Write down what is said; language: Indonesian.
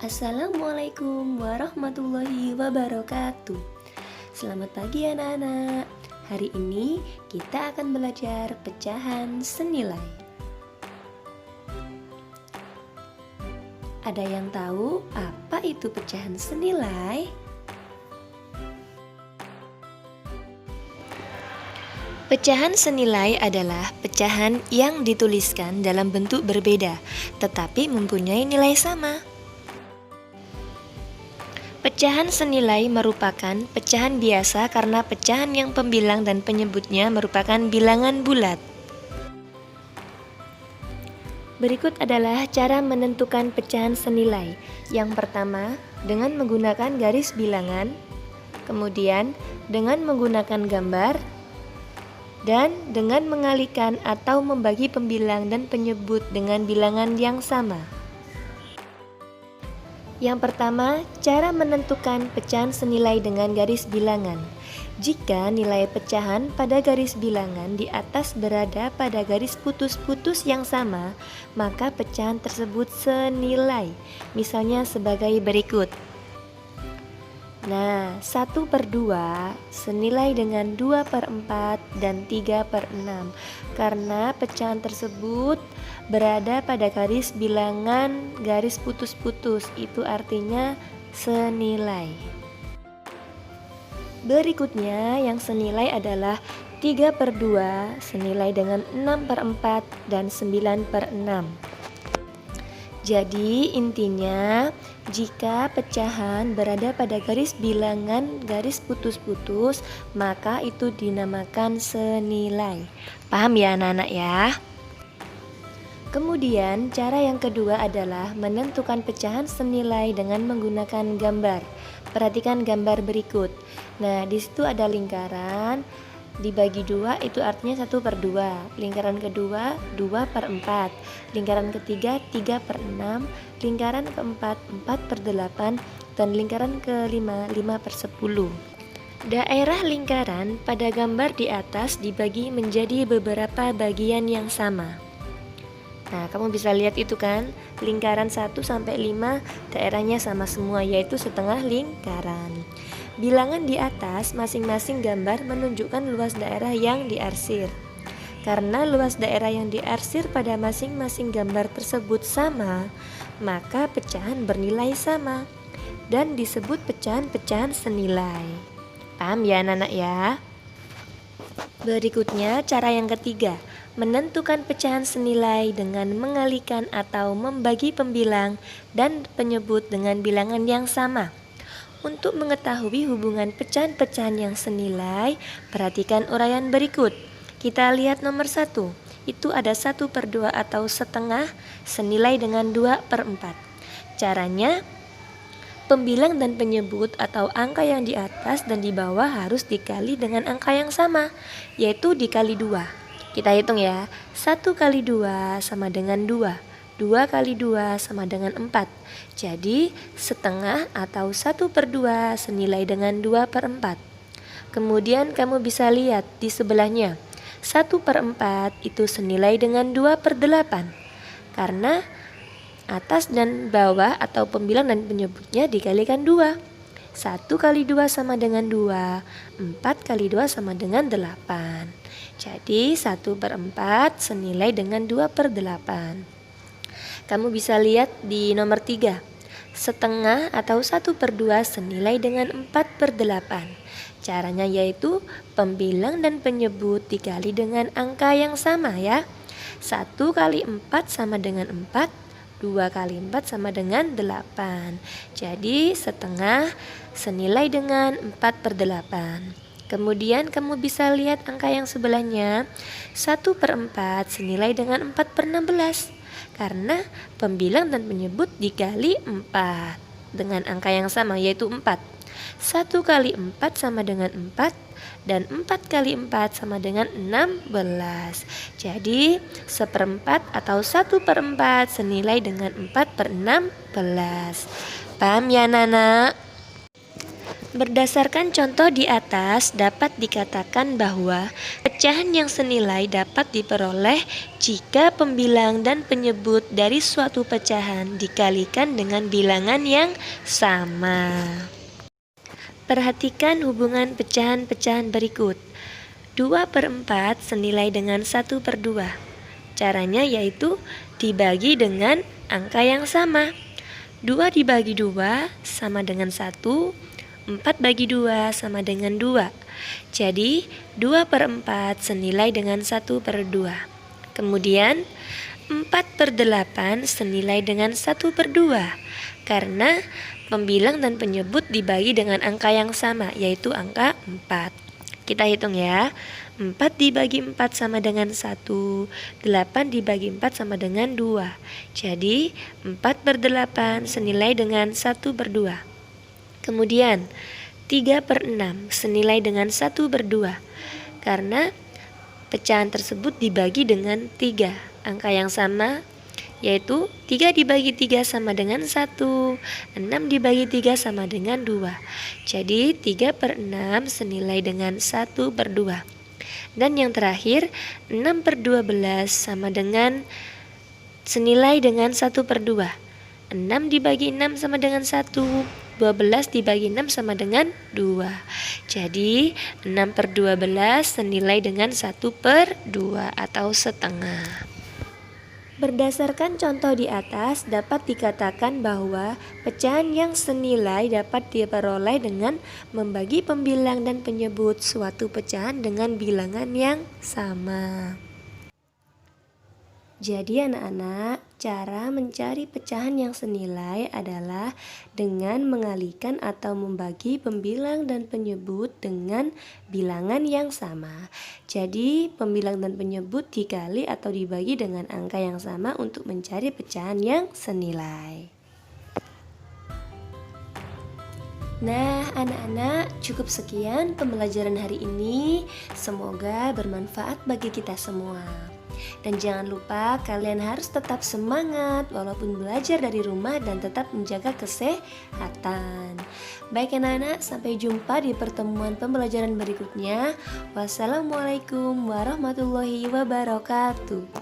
Assalamualaikum warahmatullahi wabarakatuh. Selamat pagi anak-anak. Hari ini kita akan belajar pecahan senilai. Ada yang tahu apa itu pecahan senilai? Pecahan senilai adalah pecahan yang dituliskan dalam bentuk berbeda, tetapi mempunyai nilai sama. Pecahan senilai merupakan pecahan biasa karena pecahan yang pembilang dan penyebutnya merupakan bilangan bulat. Berikut adalah cara menentukan pecahan senilai. Yang pertama, dengan menggunakan garis bilangan, kemudian dengan menggunakan gambar, dan dengan mengalihkan atau membagi pembilang dan penyebut dengan bilangan yang sama. Yang pertama, cara menentukan pecahan senilai dengan garis bilangan. Jika nilai pecahan pada garis bilangan di atas berada pada garis putus-putus yang sama, maka pecahan tersebut senilai. Misalnya sebagai berikut. Nah, 1/2 senilai dengan 2/4 dan 3/6 karena pecahan tersebut berada pada garis bilangan garis putus-putus, itu artinya senilai. Berikutnya yang senilai adalah 3/2 senilai dengan 6/4 dan 9/6. Jadi intinya, jika pecahan berada pada garis bilangan garis putus-putus, maka itu dinamakan senilai. Paham ya anak-anak ya? Kemudian cara yang kedua adalah menentukan pecahan senilai dengan menggunakan gambar. Perhatikan gambar berikut. Nah, di situ ada lingkaran dibagi 2, itu artinya 1/2. Lingkaran kedua 2/4. Lingkaran ketiga 3/6. Lingkaran keempat 4/8. Dan lingkaran kelima 5/10. Daerah lingkaran pada gambar di atas dibagi menjadi beberapa bagian yang sama. Nah, kamu bisa lihat itu kan, lingkaran 1 sampai 5 daerahnya sama semua, yaitu setengah lingkaran. Bilangan di atas masing-masing gambar menunjukkan luas daerah yang diarsir. Karena luas daerah yang diarsir pada masing-masing gambar tersebut sama, maka pecahan bernilai sama dan disebut pecahan-pecahan senilai. Paham ya anak-anak ya? Berikutnya cara yang ketiga, menentukan pecahan senilai dengan mengalihkan atau membagi pembilang dan penyebut dengan bilangan yang sama. Untuk mengetahui hubungan pecahan-pecahan yang senilai, perhatikan uraian berikut. Kita lihat nomor 1, itu ada 1/2 atau setengah senilai dengan 2/4. Caranya, pembilang dan penyebut atau angka yang di atas dan di bawah harus dikali dengan angka yang sama, yaitu dikali 2. Kita hitung ya, 1 kali 2 sama dengan 2. 2 kali 2 sama dengan 4. Jadi setengah atau 1/2 senilai dengan 2/4. Kemudian kamu bisa lihat di sebelahnya, 1/4 itu senilai dengan 2/8. Karena atas dan bawah atau pembilang dan penyebutnya dikalikan 2. 1 kali 2 sama dengan 2. 4 kali 2 sama dengan 8. Jadi 1/4 senilai dengan 2/8. Kamu bisa lihat di nomor 3. Setengah atau 1/2 senilai dengan 4/8. Caranya yaitu pembilang dan penyebut dikali dengan angka yang sama ya. 1 kali 4 sama dengan 4. 2 kali 4 sama dengan 8. Jadi setengah senilai dengan 4/8. Kemudian kamu bisa lihat angka yang sebelahnya, 1/4 senilai dengan 4/16. Karena pembilang dan penyebut dikali 4 dengan angka yang sama yaitu 4. 1 kali 4 sama dengan 4 dan 4 kali 4 sama dengan 16. Jadi 1/4 atau 1/4 senilai dengan 4/16. Paham ya anak-anak? Berdasarkan contoh di atas, dapat dikatakan bahwa pecahan yang senilai dapat diperoleh jika pembilang dan penyebut dari suatu pecahan dikalikan dengan bilangan yang sama. Perhatikan hubungan pecahan-pecahan berikut. 2/4 senilai dengan 1/2. Caranya yaitu dibagi dengan angka yang sama. 2 dibagi 2 sama dengan 1, 4 bagi 2 sama dengan 2. Jadi 2/4 senilai dengan 1/2. Kemudian 4/8 senilai dengan 1/2 karena pembilang dan penyebut dibagi dengan angka yang sama, yaitu angka 4. Kita hitung ya. 4 dibagi 4 sama dengan 1, 8 dibagi 4 sama dengan 2. Jadi 4/8 senilai dengan 1/2. Kemudian 3/6 senilai dengan 1/2 karena pecahan tersebut dibagi dengan 3, angka yang sama, yaitu 3 dibagi 3 sama dengan 1, 6 dibagi 3 sama dengan 2. Jadi 3/6 senilai dengan 1/2. Dan yang terakhir 6/12 sama dengan senilai dengan 1/2. 6 dibagi 6 sama dengan 1, 12 dibagi 6 sama dengan 2. Jadi 6/12 senilai dengan 1/2 atau setengah. Berdasarkan contoh di atas, dapat dikatakan bahwa pecahan yang senilai dapat diperoleh dengan membagi pembilang dan penyebut suatu pecahan dengan bilangan yang sama. Jadi anak-anak, cara mencari pecahan yang senilai adalah dengan mengalihkan atau membagi pembilang dan penyebut dengan bilangan yang sama. Jadi pembilang dan penyebut dikali atau dibagi dengan angka yang sama untuk mencari pecahan yang senilai. Nah, anak-anak, cukup sekian pembelajaran hari ini. Semoga bermanfaat bagi kita semua. Dan jangan lupa kalian harus tetap semangat walaupun belajar dari rumah dan tetap menjaga kesehatan. Baik anak-anak, sampai jumpa di pertemuan pembelajaran berikutnya. Wassalamualaikum warahmatullahi wabarakatuh.